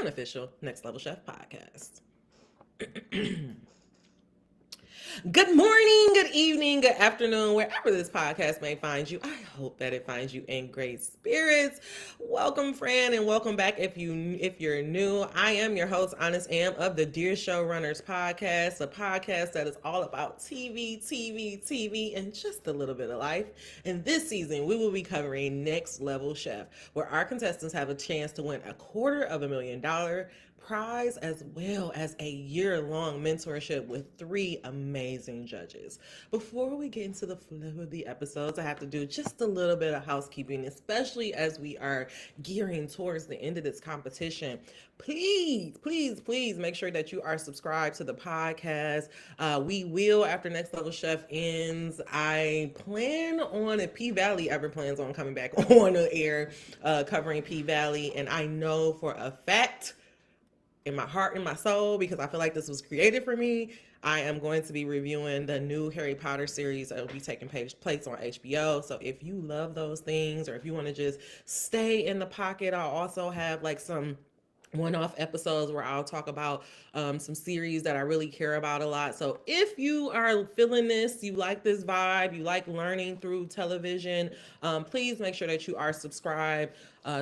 unofficial Next Level Chef podcast. Good morning, good evening, good afternoon, wherever this podcast may find you. I hope that it finds you in great spirits. Welcome, friend, and welcome back. If you're new, I am your host, Honest Am of the Dear Showrunners podcast, a podcast that is all about TV, and just a little bit of life. And this season, we will be covering Next Level Chef, where our contestants have a chance to win $250,000 prize as well as a year-long mentorship with three amazing judges. Before we get into the flow of the episodes, I have to do just a little bit of housekeeping, especially as we are gearing towards the end of this competition. Please make sure that you are subscribed to the podcast. We will, after Next Level Chef ends, I plan on, if P Valley ever plans on coming back on the air, covering P Valley, and I know for a fact in my heart and my soul, because I feel like this was created for me, I am going to be reviewing the new Harry Potter series that will be taking place on HBO. So if you love those things, or if you want to just stay in the pocket, I'll also have like some one-off episodes where I'll talk about some series that I really care about a lot. So if you are feeling this, you like this vibe, you like learning through television, please make sure that you are subscribed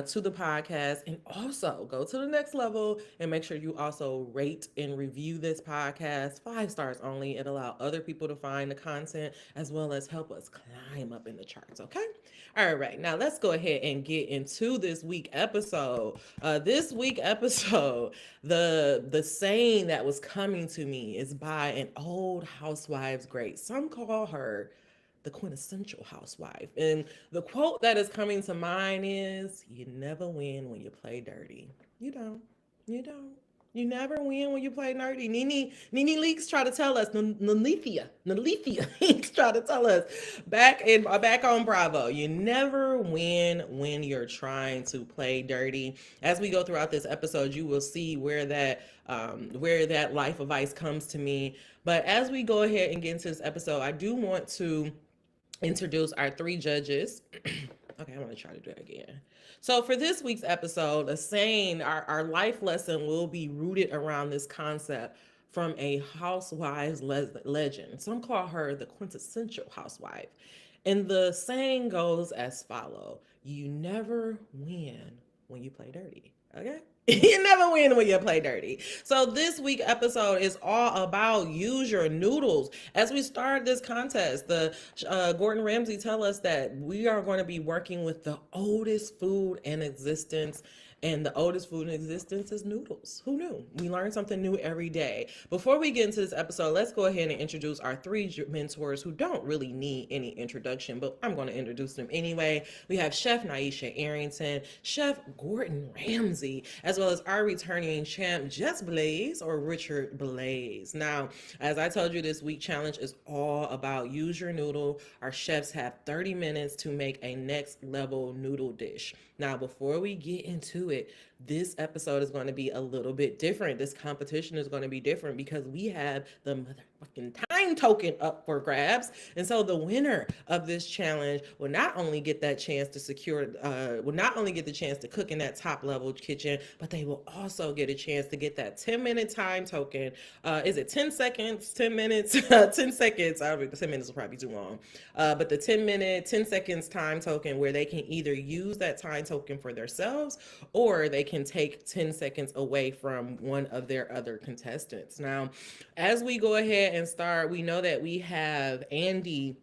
to the podcast, and also go to the next level and make sure you also rate and review this podcast 5 stars only. It allows other people to find the content as well as help us climb up in the charts. Okay. All right, now let's go ahead and get into this week episode. This week episode, the saying that was coming to me is by an old housewives great. Some call her the quintessential housewife. And the quote that is coming to mind is, "You never win when you play dirty." You don't. You don't. You never win when you play nerdy. Nene Leaks try to tell us. Nalethea Leaks try to tell us back on Bravo. You never win when you're trying to play dirty. As we go throughout this episode, you will see where that life advice comes to me. But as we go ahead and get into this episode, I do want to introduce our three judges. Okay, I'm going to try to do it again. So for this week's episode, a saying, our life lesson will be rooted around this concept from a housewives legend. Some call her the quintessential housewife. And the saying goes as follow: you never win when you play dirty. Okay? You never win when you play dirty. So this week episode is all about use your noodles. As we start this contest, the Gordon Ramsay tell us that we are going to be working with the oldest food in existence. And the oldest food in existence is noodles. Who knew? We learn something new every day. Before we get into this episode, let's go ahead and introduce our three mentors who don't really need any introduction, but I'm going to introduce them anyway. We have Chef Nyesha Arrington, Chef Gordon Ramsay, as well as our returning champ, Jess Blaze, or Richard Blaze. Now, as I told you, this week challenge is all about use your noodle. Our chefs have 30 minutes to make a next level noodle dish. Now, before we get into it, this episode is going to be a little bit different. This competition is going to be different because we have the motherfucking time token up for grabs. And so the winner of this challenge will not only get that chance to will not only get the chance to cook in that top level kitchen, but they will also get a chance to get that 10-minute time token. Is it 10 seconds, 10 minutes, 10 seconds? I don't think 10 minutes will probably be too long. But the 10 seconds time token where they can either use that time token for themselves, or they can take 10 seconds away from one of their other contestants. Now, as we go ahead and start, we know that we have Andy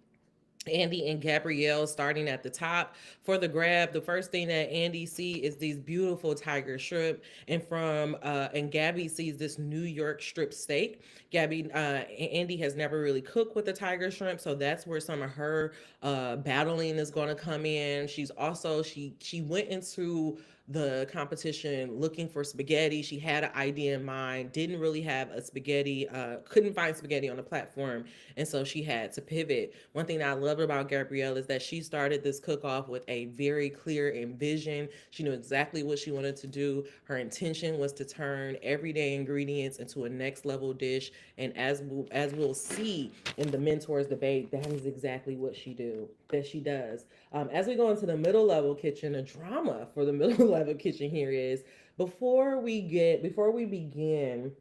and Gabrielle starting at the top for the grab. The first thing that Andy sees is these beautiful tiger shrimp, and Gabby sees this New York strip steak. Andy has never really cooked with the tiger shrimp, so that's where some of her battling is going to come in. She's also she went into the competition looking for spaghetti. She had an idea in mind, didn't really have a spaghetti, couldn't find spaghetti on the platform, and so she had to pivot. One thing that I love about Gabrielle is that she started this cook-off with a very clear vision. She knew exactly what she wanted to do. Her intention was to turn everyday ingredients into a next level dish, and as we'll see in the mentors debate, that is exactly what she does. As we go into the middle level kitchen, a drama for the middle level kitchen here is before we begin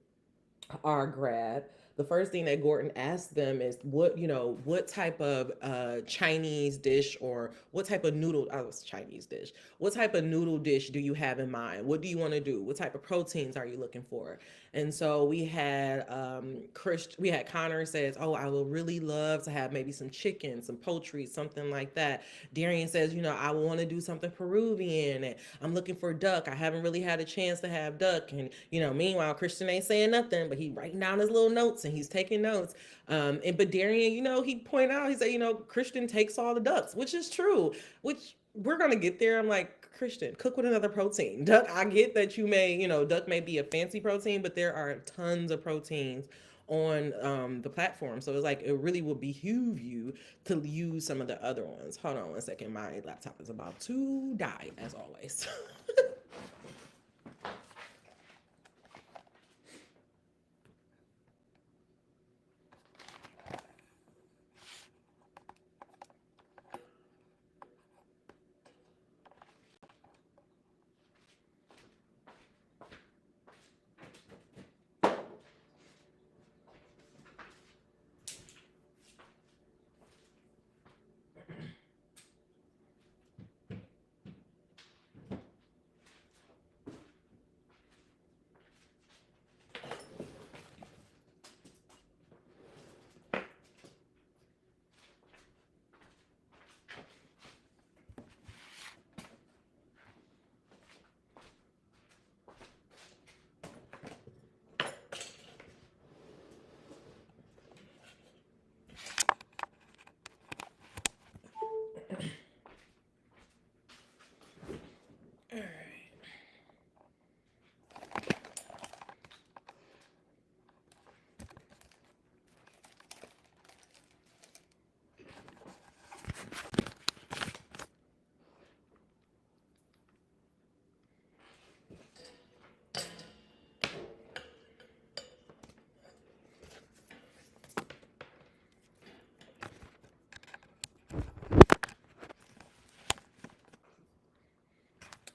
our grab, the first thing that Gordon asked them is what type of Chinese dish, or what type of noodle, oh, it's Chinese dish. What type of noodle dish do you have in mind? What do you want to do? What type of proteins are you looking for? And so we had Connor says, "Oh, I would really love to have maybe some chicken, some poultry, something like that." Darian says, "I want to do something Peruvian, and I'm looking for duck. I haven't really had a chance to have duck." And meanwhile, Christian ain't saying nothing, but he writing down his little notes and he's taking notes. But Darian, he pointed out, he said, Christian takes all the ducks, which is true. Which we're gonna get there. I'm like, Christian, cook with another protein. Duck, I get that duck may be a fancy protein, but there are tons of proteins on the platform. So it's like it really would behoove you to use some of the other ones. Hold on one second. My laptop is about to die, as always.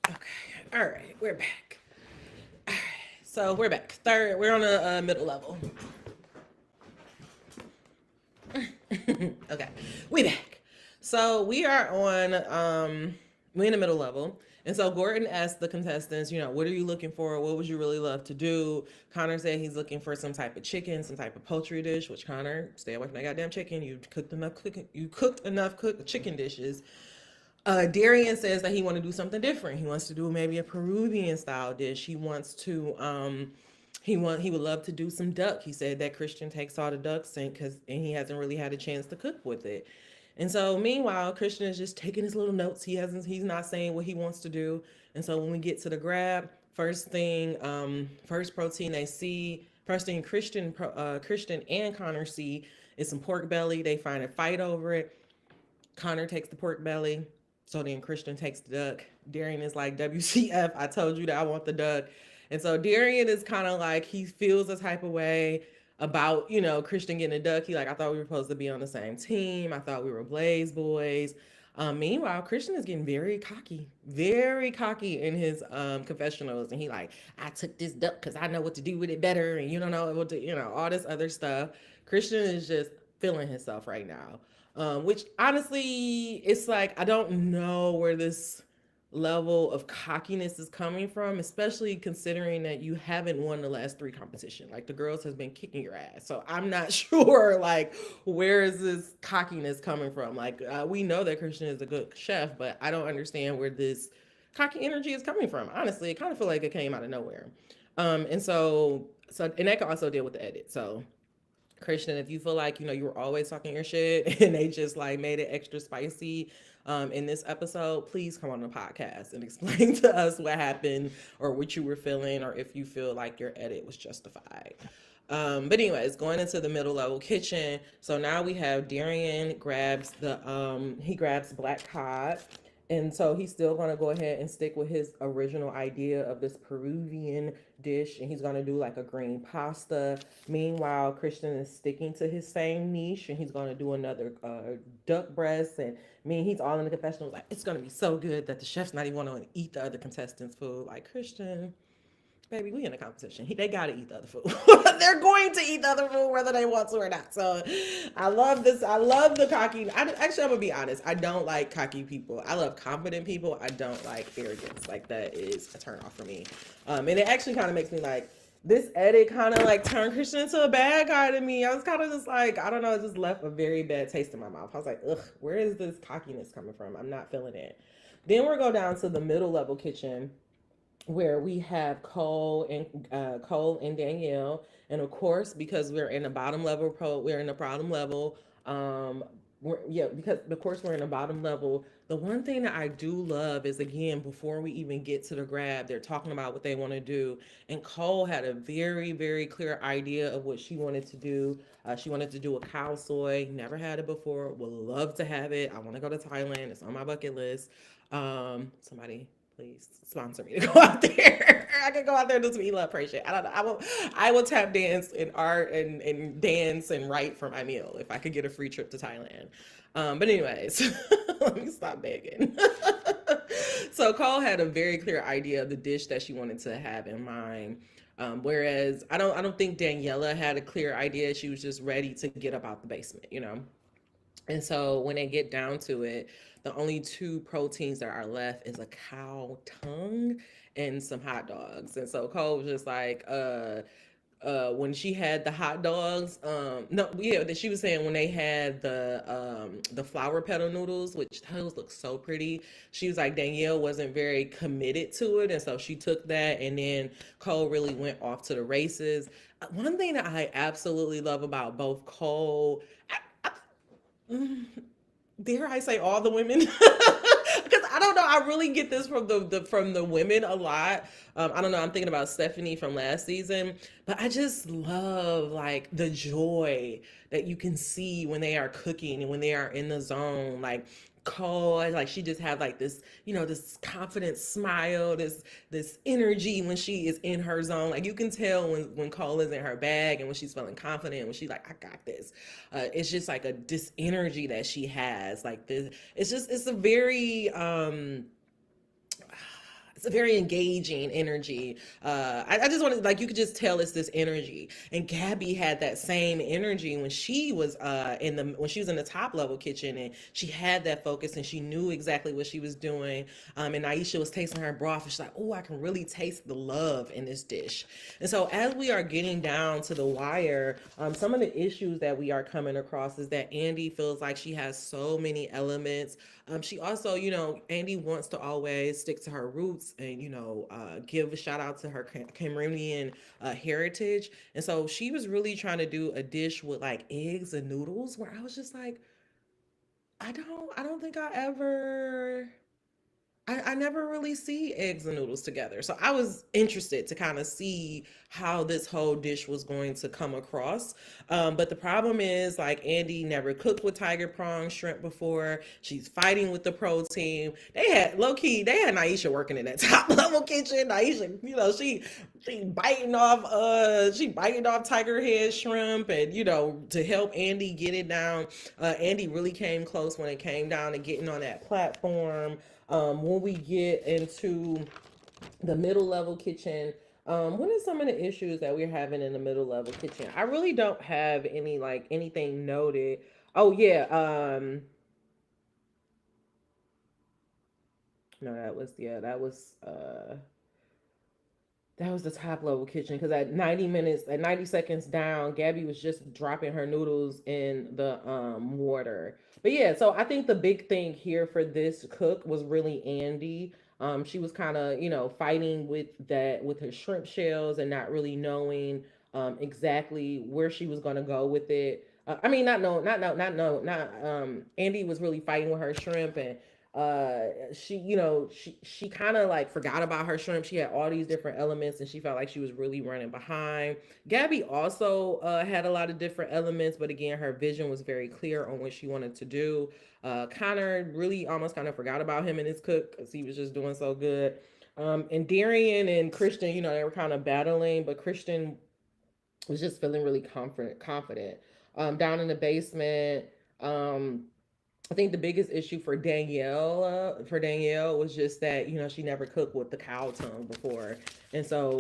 Okay. All right. We're back. All right. So we're back. We're on a middle level. Okay. We back. So we are on we in the middle level. And so Gordon asked the contestants, what are you looking for? What would you really love to do? Connor said he's looking for some type of chicken, some type of poultry dish, which Connor, stay away from that goddamn chicken. You cooked enough chicken dishes. Darian says that he want to do something different. He wants to do maybe a Peruvian style dish. He wants to he would love to do some duck. He said that Christian takes all the ducks and he hasn't really had a chance to cook with it. And so meanwhile, Christian is just taking his little notes. He's not saying what he wants to do. And so when we get to the grab, first protein they see, first thing Christian and Connor see is some pork belly. They find a fight over it. Connor takes the pork belly. So then Christian takes the duck. Darian is like, WCF, I told you that I want the duck. And so Darian is kind of like, he feels a type of way about, Christian getting a duck. He like, I thought we were supposed to be on the same team. I thought we were Blaze boys. Meanwhile, Christian is getting very cocky in his confessionals. And he like, I took this duck because I know what to do with it better. And you don't know what to, all this other stuff. Christian is just feeling himself right now. Which honestly, it's like, I don't know where this level of cockiness is coming from, especially considering that you haven't won the last three competition. Like the girls has been kicking your ass. So I'm not sure like where is this cockiness coming from? Like we know that Christian is a good chef, but I don't understand where this cocky energy is coming from. Honestly, it kind of feel like it came out of nowhere. And that can also deal with the edit. So Christian, if you feel like you were always talking your shit and they just like made it extra spicy in this episode, please come on the podcast and explain to us what happened or what you were feeling, or if you feel like your edit was justified. But anyways, going into the middle level kitchen. So now we have Darian grabs black cod, And so he's still going to go ahead and stick with his original idea of this Peruvian dish, and he's going to do like a green pasta. Meanwhile, Christian is sticking to his same niche, and he's going to do another duck breast. And I mean, he's all in the confessional like, it's going to be so good that the chef's not even going to eat the other contestants' food. Like, Christian, baby, we in a competition. They gotta eat the other food. They're going to eat the other food whether they want to or not. So I love this. I love the cocky. Actually, I'm gonna be honest. I don't like cocky people. I love confident people. I don't like arrogance. Like, that is a turn off for me. And it actually kind of makes me like, this edit kind of like turned Christian into a bad guy to me. I was kind of just like, I don't know, it just left a very bad taste in my mouth. I was like, ugh, where is this cockiness coming from? I'm not feeling it. Then we'll go down to the middle level kitchen, where we have Cole and Danielle, and of course, because we're in the bottom level we're in the bottom level. Because of course we're in the bottom level. The one thing that I do love is, again, before we even get to the grab, they're talking about what they want to do, and Cole had a very very clear idea of what she wanted to do. She wanted to do a cow soy. Never had it before. Would love to have it. I want to go to Thailand. It's on my bucket list. Somebody please sponsor me to go out there. I can go out there and do some eat, love, pray shit. I don't know. I will tap dance and art and dance and write for my meal if I could get a free trip to Thailand. But anyways, let me stop begging. So Cole had a very clear idea of the dish that she wanted to have in mind. Whereas I don't think Daniela had a clear idea. She was just ready to get up out the basement, you know. And so when they get down to it, the only two proteins that are left is a cow tongue and some hot dogs. And so Cole was just like, when she had the hot dogs, no, yeah, that she was saying when they had the flower petal noodles, which those look so pretty. She was like, Danielle wasn't very committed to it, and so she took that, and then Cole really went off to the races. One thing that I absolutely love about both Cole, I, dare I say all the women? Because I don't know, I really get this from the women a lot. I don't know, I'm thinking about Stephanie from last season, but I just love like the joy that you can see when they are cooking and when they are in the zone. Like Cole, like she just have like this, this confident smile, this energy when she is in her zone. Like you can tell when Cole is in her bag and when she's feeling confident, when she's like, I got this. It's just like a this energy that she has. Like this, it's a very it's a very engaging energy. I just wanted, like, you could just tell it's this energy. And Gabby had that same energy when she was when she was in the top level kitchen, and she had that focus and she knew exactly what she was doing. And Aisha was tasting her broth, and she's like, oh, I can really taste the love in this dish. And so as we are getting down to the wire, some of the issues that we are coming across is that Andy feels like she has so many elements. She also, Andy wants to always stick to her roots and, give a shout out to her Cameroonian heritage. And so she was really trying to do a dish with like eggs and noodles, where I was just like, I don't think I never really see eggs and noodles together. So I was interested to kind of see how this whole dish was going to come across. But the problem is, like, Andy never cooked with tiger prawn shrimp before. She's fighting with the protein. They had low key, they had Naisha working in that top level kitchen. Naisha, she biting off tiger head shrimp, and to help Andy get it down. Andy really came close when it came down to getting on that platform. When we get into the middle level kitchen, what are some of the issues that we're having in the middle level kitchen? I really don't have anything noted. Oh yeah, no, that was the top level kitchen, because at 90 minutes, at 90 seconds down, Gabby was just dropping her noodles in the water. But yeah, so I think the big thing here for this cook was really Andy. She was kind of, fighting with that, with her shrimp shells, and not really knowing exactly where she was going to go with it. I mean, not know, not know, not know, not. Andy was really fighting with her shrimp, and She, you know, she kind of like forgot about her shrimp. She had all these different elements and she felt like she was really running behind. Gabby also had a lot of different elements, but again, her vision was very clear on what she wanted to do. Connor really almost kind of forgot about him in his cook because he was just doing so good. And Darian and Christian, you know, they were kind of battling, but Christian was just feeling really confident. Down in the basement, I think the biggest issue for Danielle was just that, you know, she never cooked with the cow tongue before. And so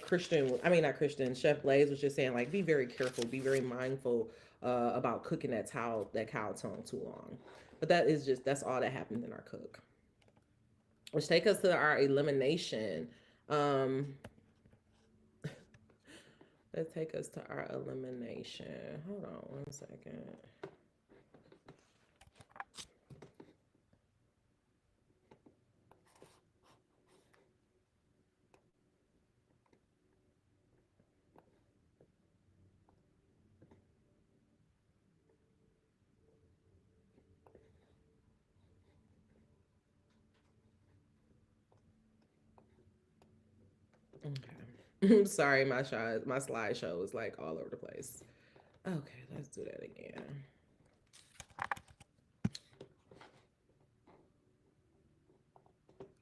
Christian, I mean not Christian, Chef Blaze was just saying like be very careful, be very mindful about cooking that cow tongue too long. But that's all that happened in our cook. Which take us to our elimination. Um let's take us to our elimination. Hold on one second. Okay. Sorry, my slideshow is like all over the place. Okay, let's do that again.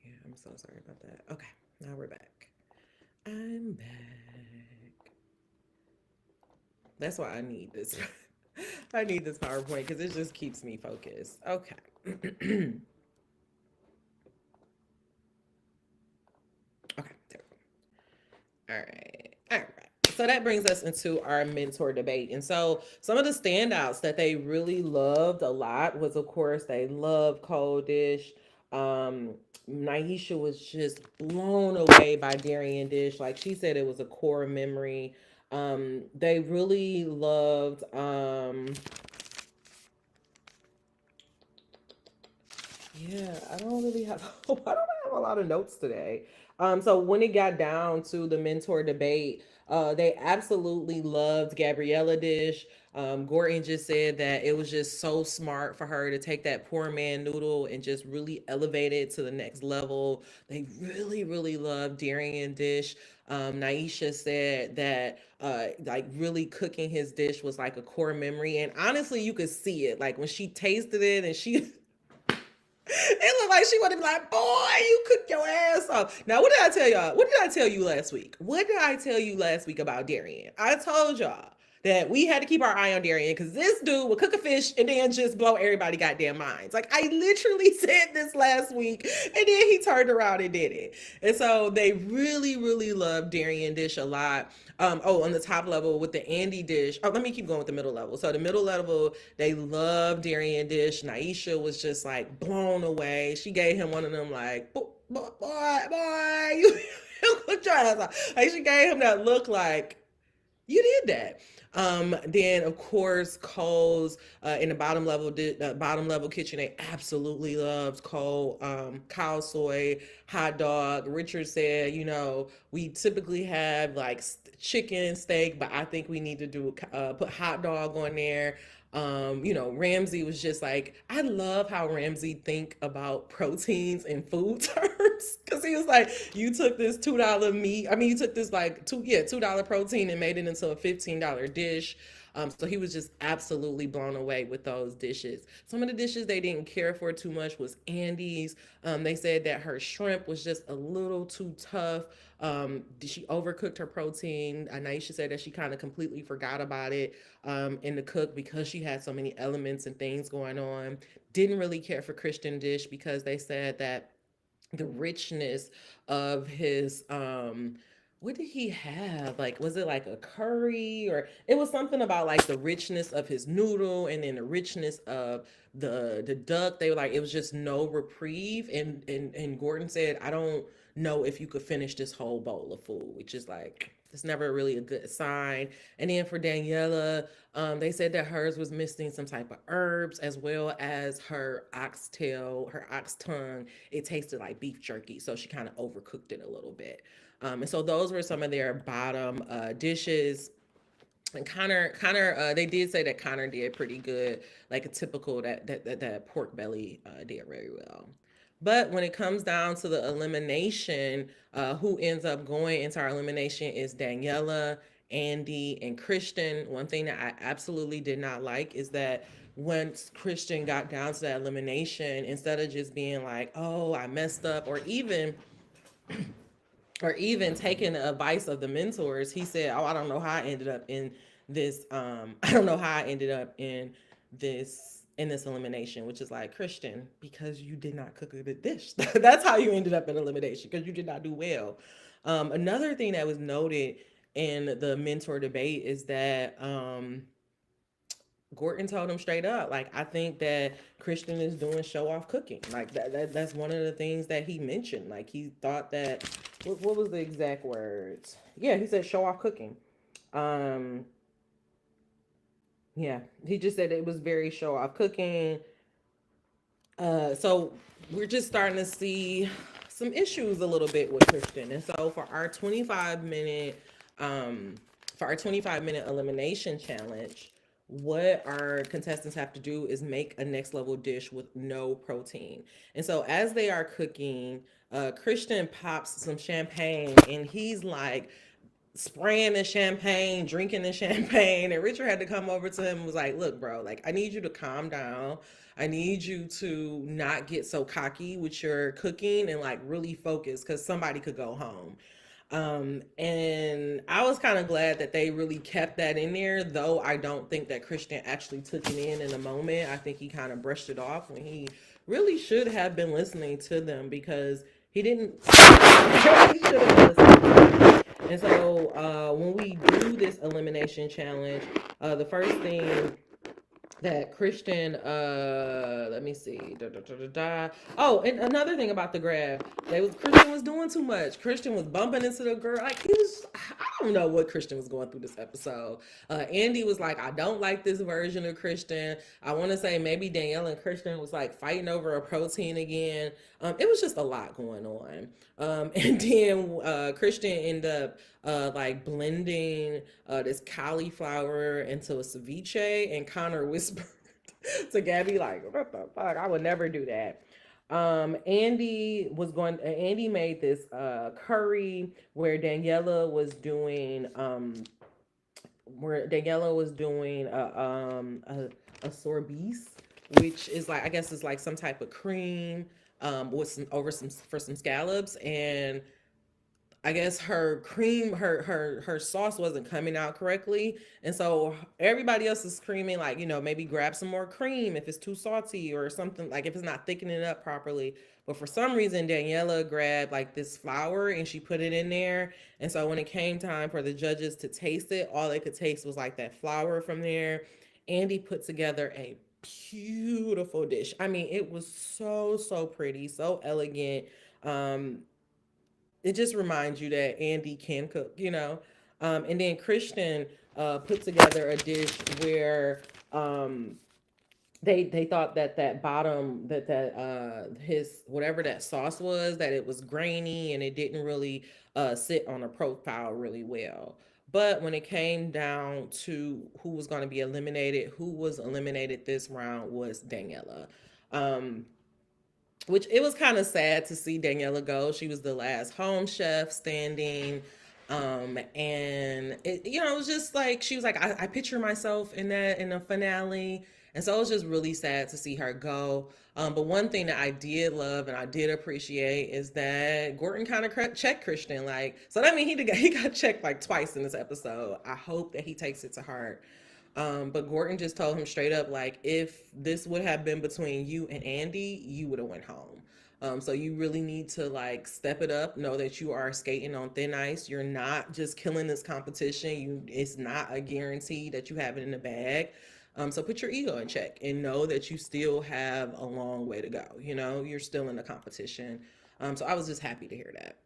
Yeah, I'm so sorry about that. Okay, now we're back. I'm back. That's why I need this. I need this PowerPoint because it just keeps me focused. Okay. Okay, there we go. All right. All right. So that brings us into our mentor debate. And so some of the standouts that they really loved a lot was, of course, they loved Cold Dish. Naisha was just blown away by Darian Dish. Like she said, it was a core memory. They really loved yeah, I don't really have I don't have a lot of notes today. So when it got down to the mentor debate, they absolutely loved Gabriella Dish. Gordon just said that it was just so smart for her to take that poor man noodle and just really elevate it to the next level. They really, really loved Darian Dish. Naisha said that like really cooking his dish was like a core memory, and honestly, you could see it like when she tasted it and she it looked like she would have been like, boy, you cook your ass off. Now, what did I tell y'all? What did I tell you last week? What did I tell you last week about Darian? I told y'all that we had to keep our eye on Darian because this dude would cook a fish and then just blow everybody goddamn minds. Like I literally said this last week, and then he turned around and did it. And so they really, really love Darian Dish a lot. Oh, on the top level with the Andy Dish. Oh, let me keep going with the middle level. So the middle level, they love Darian Dish. Naisha was just like blown away. She gave him one of them like, boy, you cooked your ass off. Like she gave him that look like you did that. Then of course Cole's in the bottom level kitchen. They absolutely loved Cole. Cow soy hot dog. Richard said, you know, we typically have like chicken steak, but I think we need to do put hot dog on there. You know, Ramsey was just like, I love how Ramsey think about proteins in food terms. Cause he was like, you took this $2 meat. I mean, you took this like $2 protein and made it into a $15 dish. So he was just absolutely blown away with those dishes. Some of the dishes they didn't care for too much was Andy's. They said that her shrimp was just a little too tough. She overcooked her protein. Naisha said that she kind of completely forgot about it in the cook because she had so many elements and things going on. Didn't really care for Christian Dish because they said that the richness of his what did he have? Like, was it like a curry or it was something about like the richness of his noodle and then the richness of the duck. They were like, it was just no reprieve. And Gordon said, I don't know if you could finish this whole bowl of food, which is like it's never really a good sign. And then for Daniela, they said that hers was missing some type of herbs as well as her oxtail, her ox tongue. It tasted like beef jerky, so she kind of overcooked it a little bit. And so those were some of their bottom dishes. And Connor, they did say that Connor did pretty good, like a typical that pork belly did very well. But when it comes down to the elimination, who ends up going into our elimination is Daniela, Andy, and Christian. One thing that I absolutely did not like is that once Christian got down to that elimination, instead of just being like, "Oh, I messed up," or even taking the advice of the mentors, he said, "Oh, I don't know how I ended up in this. I don't know how I ended up in this elimination," which is like, Christian, because you did not cook a good dish. That's how you ended up in elimination, because you did not do well. Another thing that was noted in the mentor debate is that Gorton told him straight up, like, I think that Christian is doing show off cooking. Like that's one of the things that he mentioned. Like he thought that what was the exact words? Yeah, he said show off cooking. Um yeah, he just said it was very show off cooking. So we're just starting to see some issues a little bit with Christian. And so um for our 25-minute elimination challenge, what our contestants have to do is make a next level dish with no protein. And so as they are cooking, Christian pops some champagne and he's like spraying the champagne, drinking the champagne. And Richard had to come over to him and was like, "Look, bro, like I need you to calm down. I need you to not get so cocky with your cooking and like really focus, because somebody could go home." And I was kind of glad that they really kept that in there, though I don't think that Christian actually took it in the moment. I think he kind of brushed it off when he really should have been listening to them, because he didn't. He should have been listening to them. And so when we do this elimination challenge, the first thing that Christian, let me see, da, da, da, da, da. Oh, and another thing about the grab, Christian was doing too much. Christian was bumping into the girl, like I don't know what Christian was going through this episode. Andy was like, "I don't like this version of Christian." I want to say maybe Danielle and Christian was like fighting over a protein again. It was just a lot going on. And then Christian ended up like blending this cauliflower into a ceviche, and Connor whispered to Gabby like, "What the fuck? I would never do that." Andy made this curry where Daniela was doing a sorbet, which is like, I guess it's like some type of cream with some scallops. And I guess her sauce wasn't coming out correctly. And so everybody else is screaming, like, maybe grab some more cream if it's too salty or something, like if it's not thickening it up properly. But for some reason, Daniela grabbed like this flour and she put it in there. And so when it came time for the judges to taste it, all they could taste was like that flour from there. Andy put together a beautiful dish. I mean, it was so, so pretty, so elegant. Um, it just reminds you that Andy can cook. And then Christian put together a dish where they thought that bottom that his whatever that sauce was, that it was grainy and it didn't really sit on a profile really well. But when it came down to who was going to be eliminated, who was eliminated this round was Daniela. Um, which it was kind of sad to see Daniela go. She was the last home chef standing. And it was just like, she was like, I picture myself in the finale. And so it was just really sad to see her go. But one thing that I did love and I did appreciate is that Gordon kind of checked Christian. Like, so that means he got checked like twice in this episode. I hope that he takes it to heart. But Gordon just told him straight up, like, if this would have been between you and Andy, you would have went home. So you really need to like step it up. Know that you are skating on thin ice. You're not just killing this competition. It's not a guarantee that you have it in the bag. So put your ego in check and know that you still have a long way to go. You're still in the competition. So I was just happy to hear that.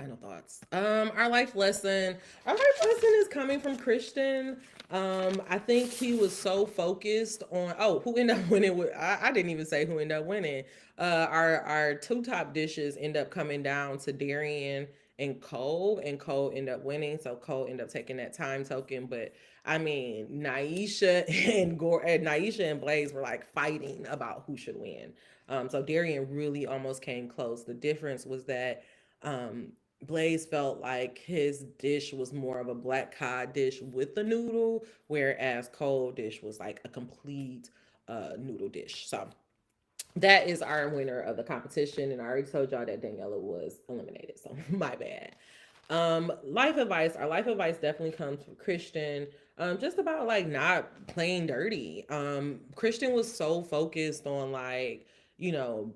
final thoughts. Our life lesson is coming from Christian. I think he was so focused on, oh, who ended up winning with, I didn't even say who ended up winning. Our two top dishes end up coming down to Darian and Cole ended up winning. So Cole ended up taking that time token. But I mean, Naisha and Blaze were like fighting about who should win. So Darian really almost came close. The difference was that um, Blaze felt like his dish was more of a black cod dish with the noodle, whereas Cole dish was like a complete noodle dish. So that is our winner of the competition, and I already told y'all that Daniela was eliminated. So my bad. Life advice. Our life advice definitely comes from Christian. Just about like not playing dirty. Christian was so focused on like, you know,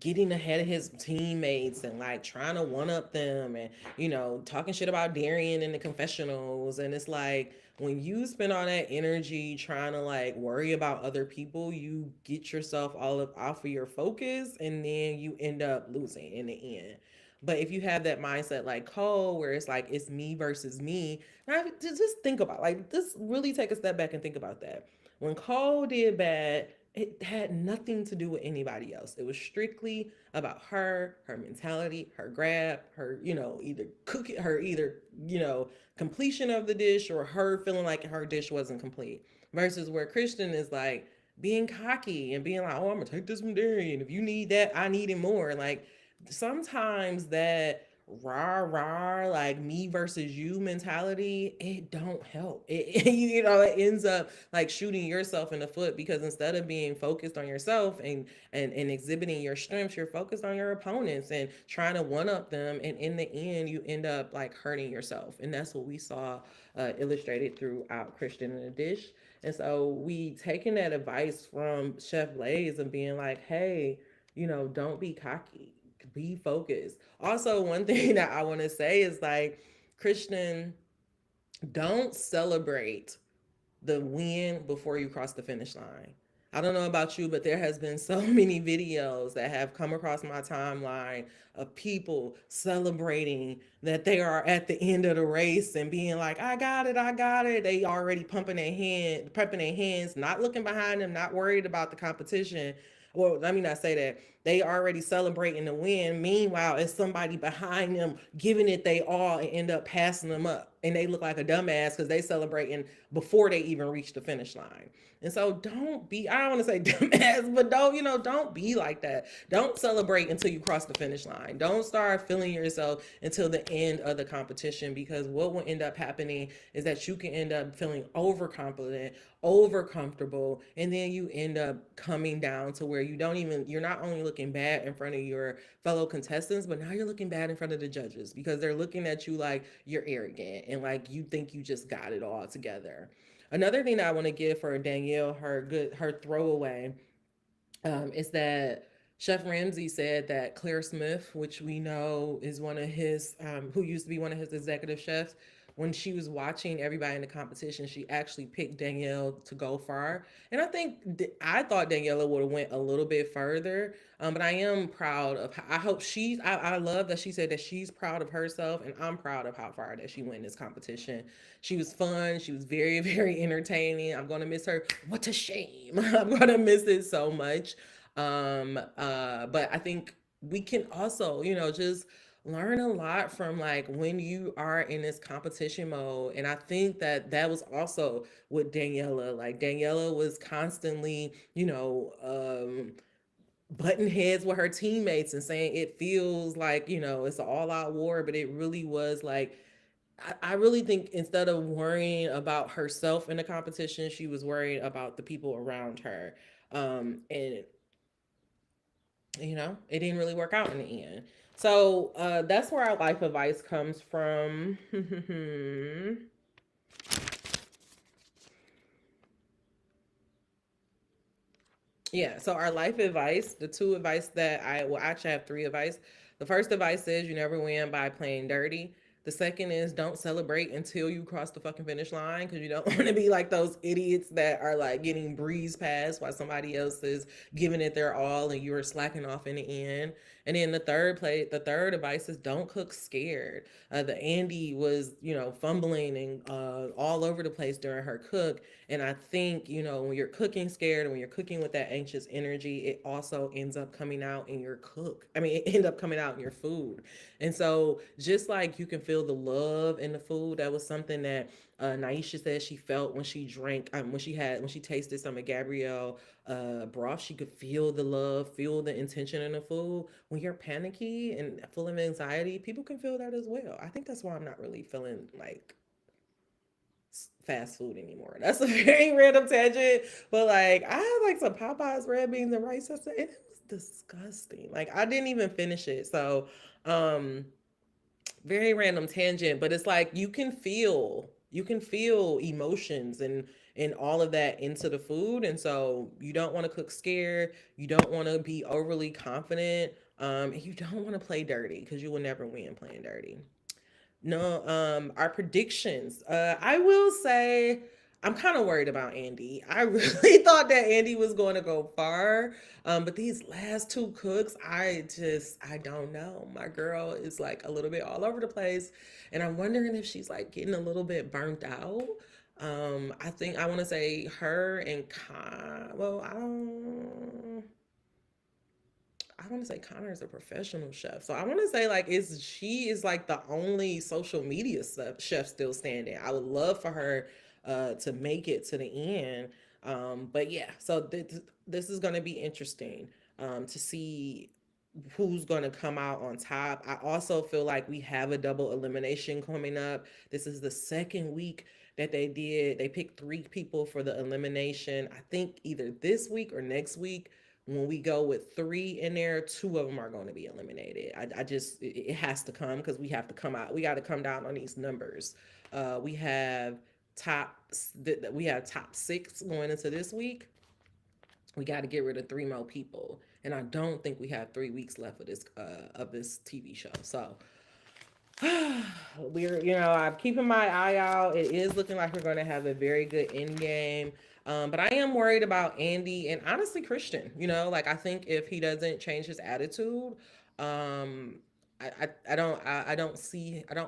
getting ahead of his teammates and like trying to one up them and, talking shit about Darian in the confessionals. And it's like when you spend all that energy trying to like worry about other people, you get yourself all up off of your focus and then you end up losing in the end. But if you have that mindset like Cole, where it's like it's me versus me, now just think about like just really take a step back and think about that. When Cole did bad, it had nothing to do with anybody else. It was strictly about her mentality, her grab, her, either cook it, her either, completion of the dish or her feeling like her dish wasn't complete. Versus where Christian is like being cocky and being like, oh, I'm gonna take this from Darian. If you need that, I need it more. Like sometimes that rah rah like me versus you mentality, it don't help. It ends up like shooting yourself in the foot, because instead of being focused on yourself and exhibiting your strengths, you're focused on your opponents and trying to one up them, and in the end you end up like hurting yourself. And that's what we saw illustrated throughout Christian in the dish. And so we taking that advice from Chef Blaze and being like, hey, don't be cocky, be focused. Also, one thing that I want to say is like, Christian, don't celebrate the win before you cross the finish line. I don't know about you, but there has been so many videos that have come across my timeline of people celebrating that they are at the end of the race and being like, I got it, I got it. They already prepping their hands, not looking behind them, not worried about the competition. Well, let me not say that. They already celebrating the win. Meanwhile, it's somebody behind them giving it they all and end up passing them up. And they look like a dumbass because they celebrating before they even reach the finish line. And so don't be, I don't want to say dumbass, but don't be like that. Don't celebrate until you cross the finish line. Don't start feeling yourself until the end of the competition, because what will end up happening is that you can end up feeling overconfident, over comfortable, and then you end up coming down to where you're not only looking bad in front of your fellow contestants, but now you're looking bad in front of the judges, because they're looking at you like you're arrogant and like you think you just got it all together. Another thing that I want to give for Danielle, her throwaway, is that Chef Ramsay said that Claire Smith, which we know is one of his, who used to be one of his executive chefs, when she was watching everybody in the competition, she actually picked Danielle to go far. And I thought Daniela would have went a little bit further. But I am proud of. I hope I love that she said that she's proud of herself, and I'm proud of how far that she went in this competition. She was fun. She was very, very entertaining. I'm gonna miss her. What a shame. I'm gonna miss it so much. But I think we can also, just learn a lot from like when you are in this competition mode. And I think that that was also with Daniela. Like Daniela was constantly, button heads with her teammates and saying it feels like, it's an all out war, but it really was like, I really think instead of worrying about herself in the competition, she was worried about the people around her. And it didn't really work out in the end. So that's where our life advice comes from. Yeah, so our life advice, the two advice that I actually have three advice. The first advice is you never win by playing dirty. The second is don't celebrate until you cross the fucking finish line because you don't want to be like those idiots that are like getting breezed past while somebody else is giving it their all and you are slacking off in the end. And then the third advice is don't cook scared. The Andy was, fumbling and all over the place during her cook. And I think, when you're cooking scared and when you're cooking with that anxious energy, it also ends up coming out in your cook. I mean, it ends up coming out in your food. And so, just like you can feel the love in the food, that was something that Naisha said she felt when she drank, when she tasted some of Gabrielle broth. She could feel the love, feel the intention in the food. When you're panicky and full of anxiety, people can feel that as well. I think that's why I'm not really feeling like fast food anymore. That's a very random tangent, but like I had like some Popeyes red beans and rice yesterday, and it was disgusting. Like I didn't even finish it. So, um, very random tangent, but it's like you can feel emotions and all of that into the food, and so you don't want to cook scared. You don't want to be overly confident. And you don't want to play dirty because you will never win playing dirty. No, our predictions. I will say I'm kind of worried about Andy. I really thought that Andy was going to go far. But these last two cooks, I don't know. My girl is like a little bit all over the place, and I'm wondering if she's like getting a little bit burnt out. I think I want to say her and well, I want to say Connor is a professional chef. So I want to say like is she is like the only social media chef still standing. I would love for her to make it to the end. But yeah, so this is going to be interesting to see who's going to come out on top. I also feel like we have a double elimination coming up. This is the second week that they did. They picked three people for the elimination. I think either this week or next week when we go with three in there, two of them are going to be eliminated. I just it has to come because we have to come out. We got to come down on these numbers. We have top we have top six going into this week. We got to get rid of three more people, and I don't think we have 3 weeks left of this TV show. So I'm keeping my eye out. It is looking like we're going to have a very good end game. But I am worried about Andy and honestly Christian. Like I think if he doesn't change his attitude, um, I don't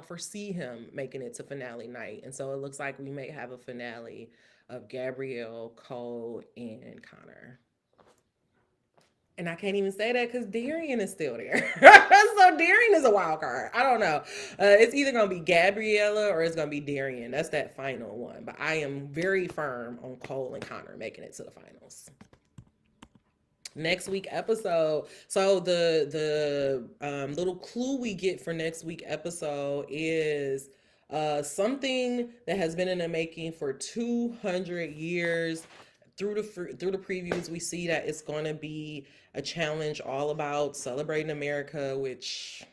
foresee him making it to finale night. And so it looks like we may have a finale of Gabrielle, Cole, and Connor. And I can't even say that because Darian is still there. So Darian is a wild card. I don't know. It's either going to be Gabriella or it's going to be Darian. That's that final one. But I am very firm on Cole and Connor making it to the finals. Next week episode. So the little clue we get for next week episode is something that has been in the making for 200 years. Through the previews, we see that it's going to be a challenge all about celebrating America, which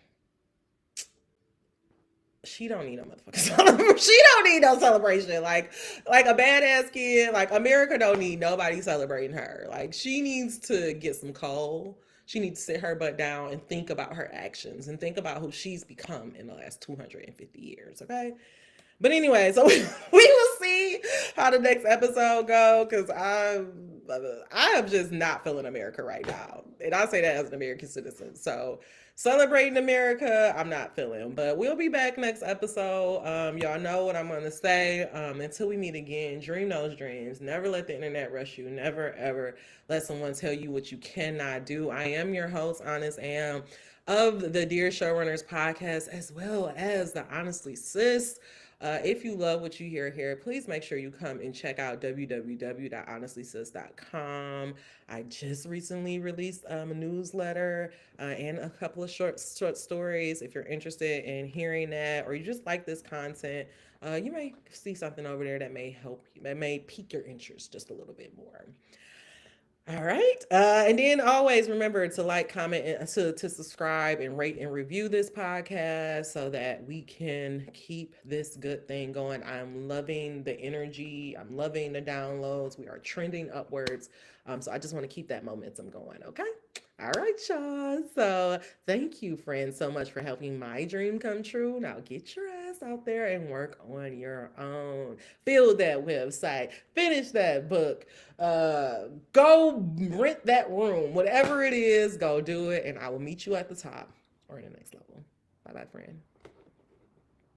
she don't need no motherfucking celebration. She don't need no celebration. Like a badass kid. Like America don't need nobody celebrating her. Like she needs to get some coal. She needs to sit her butt down and think about her actions and think about who she's become in the last 250 years. Okay. But anyway, so we will see how the next episode go because I am just not feeling America right now, and I say that as an American citizen. So celebrating America, I'm not feeling. But we'll be back next episode. Y'all know what I'm gonna say. Until we meet again, dream those dreams. Never let the internet rush you. Never ever let someone tell you what you cannot do. I am your host, Honest Am, of the Dear Showrunners podcast, as well as the Honestly Sis. If you love what you hear here, please make sure you come and check out www.honestlysis.com. I just recently released a newsletter and a couple of short stories. If you're interested in hearing that or you just like this content, you may see something over there that may help you, that may pique your interest just a little bit more. All right. And then always remember to like, comment, and to subscribe and rate and review this podcast so that we can keep this good thing going. I'm loving the energy. I'm loving the downloads. We are trending upwards. So I just want to keep that momentum going. Okay. All right, y'all. So thank you, friends, so much for helping my dream come true. Now get your ass out there and work on your own. Build that website, finish that book, go rent that room, whatever it is, go do it. And I will meet you at the top or in the next level. Bye bye, friend.